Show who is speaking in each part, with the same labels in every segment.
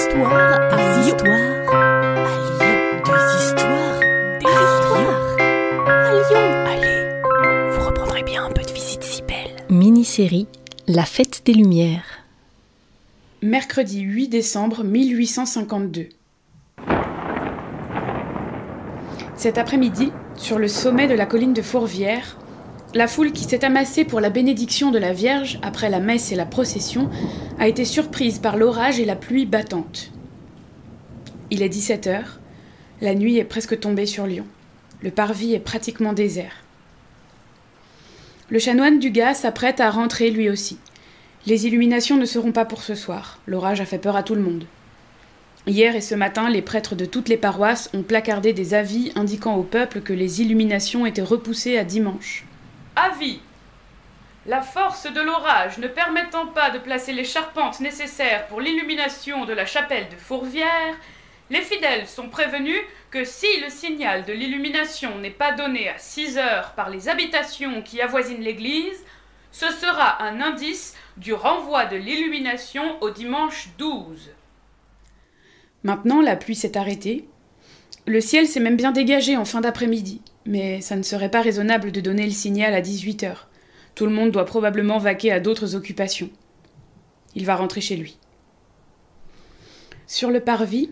Speaker 1: histoires à Lyon. Des histoires à Lyon. Allez, vous reprendrez bien un peu de visite si belle.
Speaker 2: Mini-série La Fête des Lumières.
Speaker 3: Mercredi 8 décembre 1852. Cet après-midi, sur le sommet de la colline de Fourvière, la foule qui s'est amassée pour la bénédiction de la Vierge après la messe et la procession a été surprise par l'orage et la pluie battante. Il est 17h, la nuit est presque tombée sur Lyon. Le parvis est pratiquement désert. Le chanoine Dugas s'apprête à rentrer lui aussi. Les illuminations ne seront pas pour ce soir, l'orage a fait peur à tout le monde. Hier et ce matin, les prêtres de toutes les paroisses ont placardé des avis indiquant au peuple que les illuminations étaient repoussées à dimanche. Avis. La force de l'orage ne permettant pas de placer les charpentes nécessaires pour l'illumination de la chapelle de Fourvière, les fidèles sont prévenus que si le signal de l'illumination n'est pas donné à 6 heures par les habitations qui avoisinent l'église, ce sera un indice du renvoi de l'illumination au dimanche 12. Maintenant, la pluie s'est arrêtée. Le ciel s'est même bien dégagé en fin d'après-midi, mais ça ne serait pas raisonnable de donner le signal à 18h. Tout le monde doit probablement vaquer à d'autres occupations. Il va rentrer chez lui. Sur le parvis,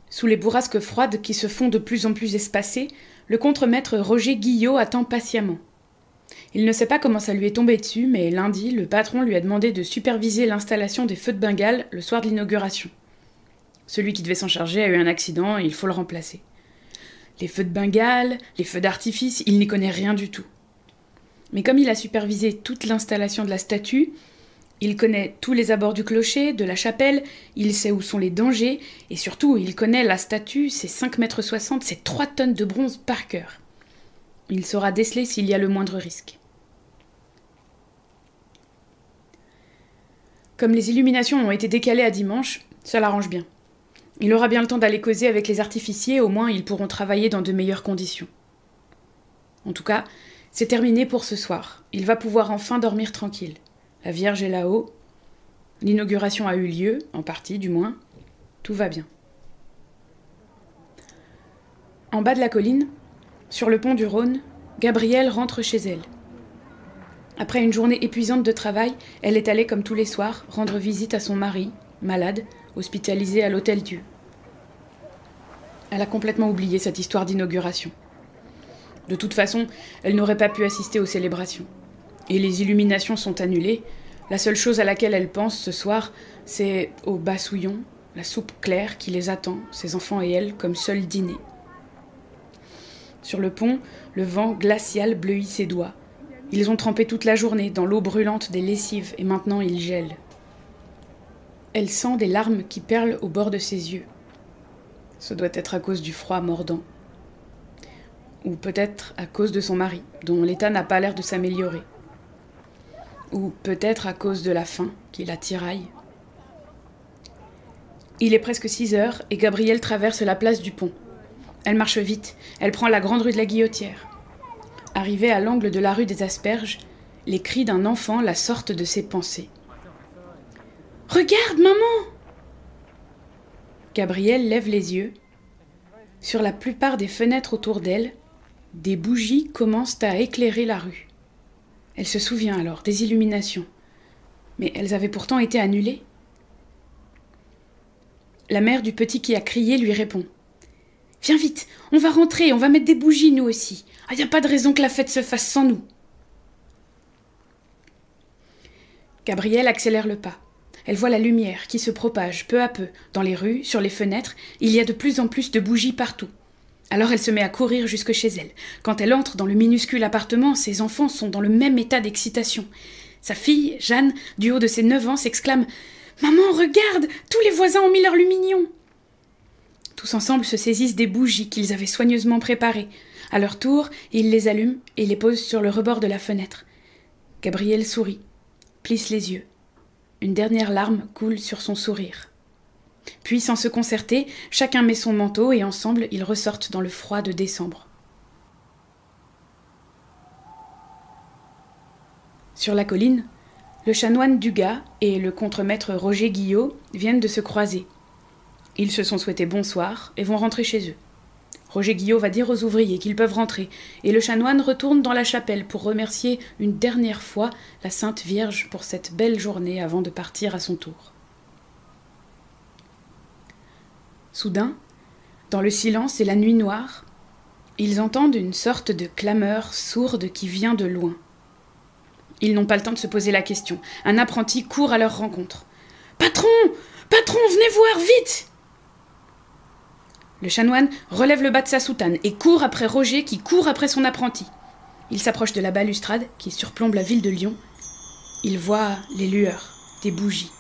Speaker 3: sous les bourrasques froides qui se font de plus en plus espacées, le contremaître Roger Guillot attend patiemment. Il ne sait pas comment ça lui est tombé dessus, mais lundi, le patron lui a demandé de superviser l'installation des feux de Bengale le soir de l'inauguration. Celui qui devait s'en charger a eu un accident et il faut le remplacer. Les feux de Bengale, les feux d'artifice, il n'y connaît rien du tout. Mais comme il a supervisé toute l'installation de la statue, il connaît tous les abords du clocher, de la chapelle, il sait où sont les dangers, et surtout, il connaît la statue, ses 5,60 m, ses 3 tonnes de bronze par cœur. Il saura déceler s'il y a le moindre risque. Comme les illuminations ont été décalées à dimanche, ça l'arrange bien. Il aura bien le temps d'aller causer avec les artificiers, au moins ils pourront travailler dans de meilleures conditions. En tout cas, c'est terminé pour ce soir. Il va pouvoir enfin dormir tranquille. La Vierge est là-haut. L'inauguration a eu lieu, en partie du moins. Tout va bien. En bas de la colline, sur le pont du Rhône, Gabrielle rentre chez elle. Après une journée épuisante de travail, elle est allée comme tous les soirs rendre visite à son mari, malade, hospitalisé à l'Hôtel-Dieu. Elle a complètement oublié cette histoire d'inauguration. De toute façon, elle n'aurait pas pu assister aux célébrations. Et les illuminations sont annulées. La seule chose à laquelle elle pense ce soir, c'est au bassouillon, la soupe claire qui les attend, ses enfants et elle, comme seul dîner. Sur le pont, le vent glacial bleuit ses doigts. Ils ont trempé toute la journée dans l'eau brûlante des lessives et maintenant ils gèlent. Elle sent des larmes qui perlent au bord de ses yeux. Ce doit être à cause du froid mordant. Ou peut-être à cause de son mari, dont l'état n'a pas l'air de s'améliorer. Ou peut-être à cause de la faim qui la tiraille. Il est presque 6 heures et Gabrielle traverse la place du pont. Elle marche vite, elle prend la grande rue de la Guillotière. Arrivée à l'angle de la rue des Asperges, les cris d'un enfant la sortent de ses pensées. « Regarde, maman !» Gabrielle lève les yeux. Sur la plupart des fenêtres autour d'elle, des bougies commencent à éclairer la rue. Elle se souvient alors des illuminations. Mais elles avaient pourtant été annulées. La mère du petit qui a crié lui répond. « Viens vite, on va rentrer, on va mettre des bougies nous aussi. Ah, y a pas de raison que la fête se fasse sans nous. » Gabrielle accélère le pas. Elle voit la lumière qui se propage peu à peu. Dans les rues, sur les fenêtres, il y a de plus en plus de bougies partout. Alors elle se met à courir jusque chez elle. Quand elle entre dans le minuscule appartement, ses enfants sont dans le même état d'excitation. Sa fille, Jeanne, du haut de ses 9 ans, s'exclame « Maman, regarde, tous les voisins ont mis leurs lumignon !» Tous ensemble se saisissent des bougies qu'ils avaient soigneusement préparées. À leur tour, ils les allument et les posent sur le rebord de la fenêtre. Gabrielle sourit, plisse les yeux. Une dernière larme coule sur son sourire. Puis, sans se concerter, chacun met son manteau et ensemble, ils ressortent dans le froid de décembre. Sur la colline, le chanoine Dugas et le contremaître Roger Guillot viennent de se croiser. Ils se sont souhaités bonsoir et vont rentrer chez eux. Roger Guillot va dire aux ouvriers qu'ils peuvent rentrer, et le chanoine retourne dans la chapelle pour remercier une dernière fois la Sainte Vierge pour cette belle journée avant de partir à son tour. Soudain, dans le silence et la nuit noire, ils entendent une sorte de clameur sourde qui vient de loin. Ils n'ont pas le temps de se poser la question. Un apprenti court à leur rencontre. « Patron! Patron, venez voir, vite !» Le chanoine relève le bas de sa soutane et court après Roger qui court après son apprenti. Il s'approche de la balustrade qui surplombe la ville de Lyon. Il voit les lueurs des bougies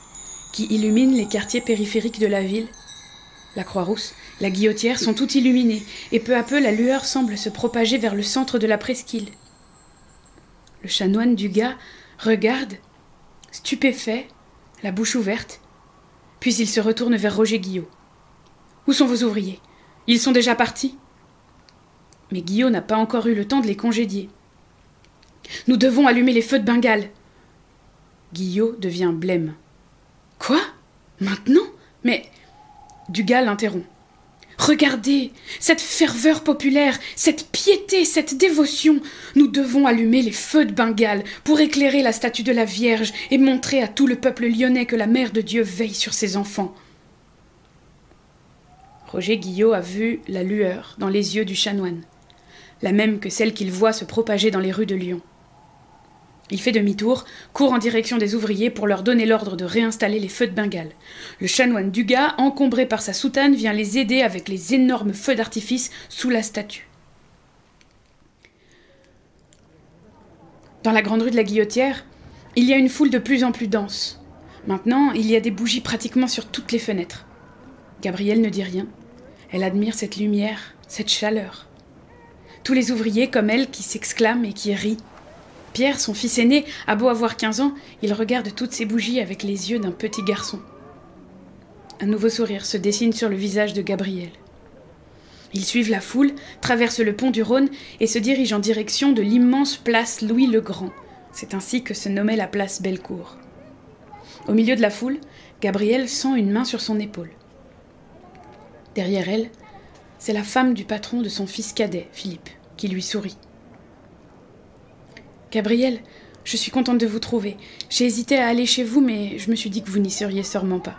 Speaker 3: qui illuminent les quartiers périphériques de la ville. La Croix-Rousse, la Guillotière sont toutes illuminées et peu à peu la lueur semble se propager vers le centre de la presqu'île. Le chanoine Dugas regarde, stupéfait, la bouche ouverte, puis il se retourne vers Roger Guillot. « Où sont vos ouvriers ? Ils sont déjà partis ?» Mais Guillot n'a pas encore eu le temps de les congédier. « Nous devons allumer les feux de Bengale !» Guillot devient blême. « Quoi ? Maintenant ? Mais... » Dugas l'interrompt. « Regardez, cette ferveur populaire, cette piété, cette dévotion. Nous devons allumer les feux de Bengale pour éclairer la statue de la Vierge et montrer à tout le peuple lyonnais que la Mère de Dieu veille sur ses enfants. » Roger Guillot a vu la lueur dans les yeux du chanoine, la même que celle qu'il voit se propager dans les rues de Lyon. Il fait demi-tour, court en direction des ouvriers pour leur donner l'ordre de réinstaller les feux de Bengale. Le chanoine Dugas, encombré par sa soutane, vient les aider avec les énormes feux d'artifice sous la statue. Dans la grande rue de la Guillotière, il y a une foule de plus en plus dense. Maintenant, il y a des bougies pratiquement sur toutes les fenêtres. Gabrielle ne dit rien. Elle admire cette lumière, cette chaleur. Tous les ouvriers, comme elle, qui s'exclament et qui rient. Pierre, son fils aîné, a beau avoir 15 ans, il regarde toutes ces bougies avec les yeux d'un petit garçon. Un nouveau sourire se dessine sur le visage de Gabrielle. Ils suivent la foule, traversent le pont du Rhône et se dirigent en direction de l'immense place Louis-le-Grand. C'est ainsi que se nommait la place Bellecour. Au milieu de la foule, Gabrielle sent une main sur son épaule. Derrière elle, c'est la femme du patron de son fils cadet, Philippe, qui lui sourit. « Gabrielle, je suis contente de vous trouver. J'ai hésité à aller chez vous, mais je me suis dit que vous n'y seriez sûrement pas.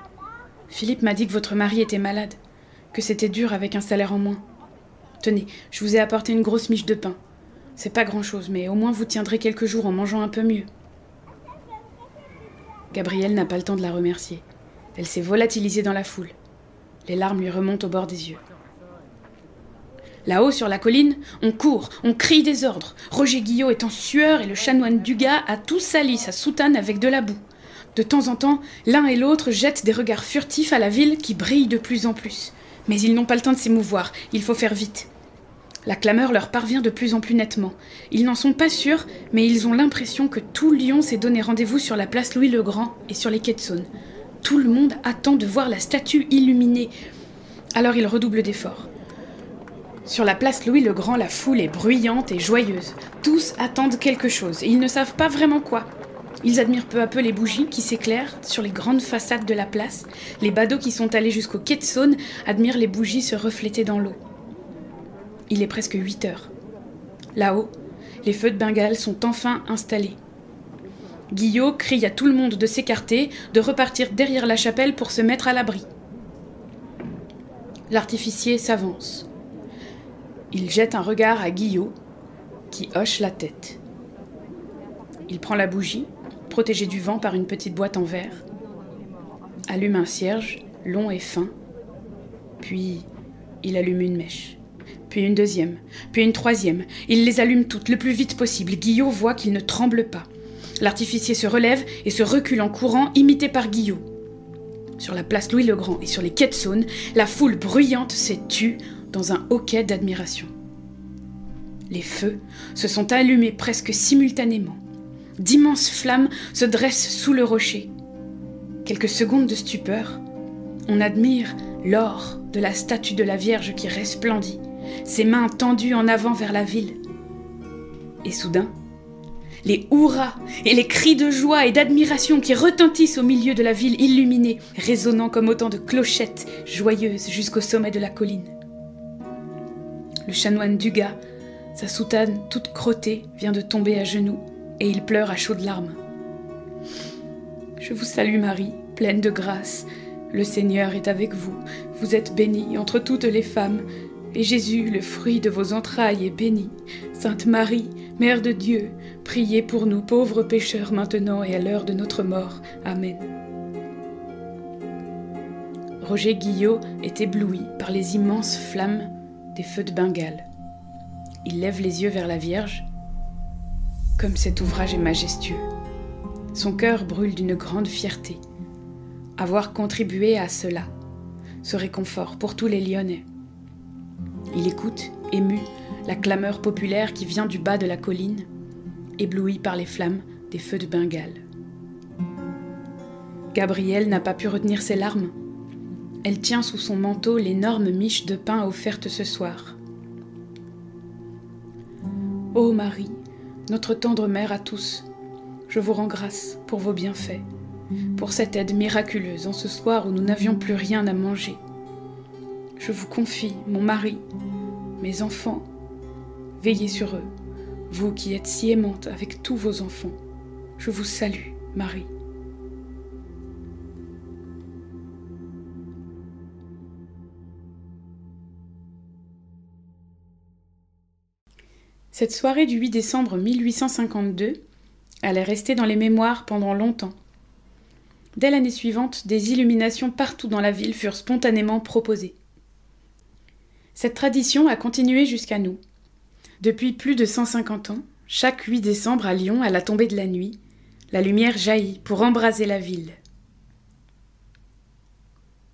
Speaker 3: Philippe m'a dit que votre mari était malade, que c'était dur avec un salaire en moins. Tenez, je vous ai apporté une grosse miche de pain. C'est pas grand-chose, mais au moins vous tiendrez quelques jours en mangeant un peu mieux. » Gabrielle n'a pas le temps de la remercier. Elle s'est volatilisée dans la foule. Les larmes lui remontent au bord des yeux. Là-haut, sur la colline, on court, on crie des ordres. Roger Guillot est en sueur et le chanoine Dugas a tout sali sa soutane avec de la boue. De temps en temps, l'un et l'autre jettent des regards furtifs à la ville qui brille de plus en plus. Mais ils n'ont pas le temps de s'émouvoir, il faut faire vite. La clameur leur parvient de plus en plus nettement. Ils n'en sont pas sûrs, mais ils ont l'impression que tout Lyon s'est donné rendez-vous sur la place Louis-le-Grand et sur les quais de Saône. Tout le monde attend de voir la statue illuminée. Alors ils redoublent d'efforts. Sur la place Louis-le-Grand, la foule est bruyante et joyeuse. Tous attendent quelque chose, et ils ne savent pas vraiment quoi. Ils admirent peu à peu les bougies qui s'éclairent sur les grandes façades de la place. Les badauds qui sont allés jusqu'au quai de Saône admirent les bougies se refléter dans l'eau. Il est presque 8 heures. Là-haut, les feux de Bengale sont enfin installés. Guillot crie à tout le monde de s'écarter, de repartir derrière la chapelle pour se mettre à l'abri. L'artificier s'avance. Il jette un regard à Guillot, qui hoche la tête. Il prend la bougie, protégée du vent par une petite boîte en verre, allume un cierge, long et fin, puis il allume une mèche, puis une deuxième, puis une troisième. Il les allume toutes le plus vite possible. Guillot voit qu'il ne tremble pas. L'artificier se relève et se recule en courant, imité par Guillot. Sur la place Louis-le-Grand et sur les quais de Saône, la foule bruyante s'est tue dans un hoquet d'admiration. Les feux se sont allumés presque simultanément. D'immenses flammes se dressent sous le rocher. Quelques secondes de stupeur, on admire l'or de la statue de la Vierge qui resplendit, ses mains tendues en avant vers la ville. Et soudain, les hurrahs et les cris de joie et d'admiration qui retentissent au milieu de la ville illuminée, résonnant comme autant de clochettes joyeuses jusqu'au sommet de la colline. Le chanoine Dugas, sa soutane toute crottée, vient de tomber à genoux et il pleure à chaudes larmes. Je vous salue Marie, pleine de grâce. Le Seigneur est avec vous. Vous êtes bénie entre toutes les femmes. Et Jésus, le fruit de vos entrailles, est béni. Sainte Marie, Mère de Dieu, priez pour nous pauvres pécheurs maintenant et à l'heure de notre mort. Amen. Roger Guillot est ébloui par les immenses flammes des feux de Bengale. Il lève les yeux vers la Vierge. Comme cet ouvrage est majestueux. Son cœur brûle d'une grande fierté. Avoir contribué à cela, ce réconfort pour tous les Lyonnais. Il écoute, ému, la clameur populaire qui vient du bas de la colline, ébloui par les flammes des feux de Bengale. Gabrielle n'a pas pu retenir ses larmes. Elle tient sous son manteau l'énorme miche de pain offerte ce soir. Ô Marie, notre tendre mère à tous, je vous rends grâce pour vos bienfaits, pour cette aide miraculeuse en ce soir où nous n'avions plus rien à manger. Je vous confie mon mari, mes enfants. Veillez sur eux, vous qui êtes si aimante avec tous vos enfants. Je vous salue, Marie. Cette soirée du 8 décembre 1852 allait rester dans les mémoires pendant longtemps. Dès l'année suivante, des illuminations partout dans la ville furent spontanément proposées. Cette tradition a continué jusqu'à nous. Depuis plus de 150 ans, chaque 8 décembre à Lyon, à la tombée de la nuit, la lumière jaillit pour embraser la ville.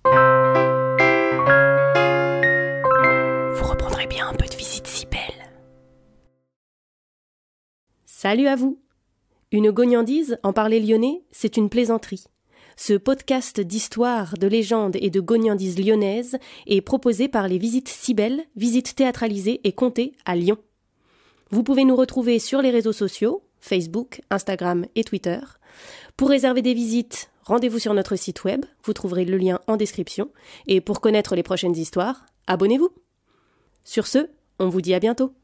Speaker 1: Vous reprendrez bien un peu de visite si belle.
Speaker 2: Salut à vous! Une gognandise, en parler lyonnais, c'est une plaisanterie. Ce podcast d'histoire, de légendes et de gognandises lyonnaises est proposé par les Visites si belles, visites théâtralisées et contées à Lyon. Vous pouvez nous retrouver sur les réseaux sociaux, Facebook, Instagram et Twitter. Pour réserver des visites, rendez-vous sur notre site web, vous trouverez le lien en description. Et pour connaître les prochaines histoires, abonnez-vous. Sur ce, on vous dit à bientôt.